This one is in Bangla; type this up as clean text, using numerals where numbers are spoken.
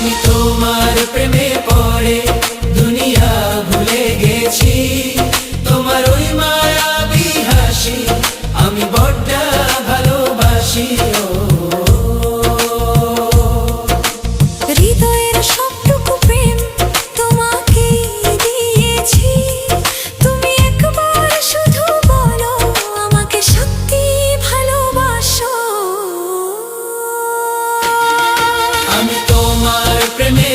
আমি তোমার প্রেমে পড়ে দুনিয়া ভুলে গেছি, তোমার ওই মায়াবী হাসি আমি বড্ড ভালোবাসি। হৃদয়ের সবটুকু প্রেম তোমাকে দিয়েছি, তুমি একবার শুধু বলো আমাকে সত্যি ভালোবাসো। আমি তোমার প্রেমে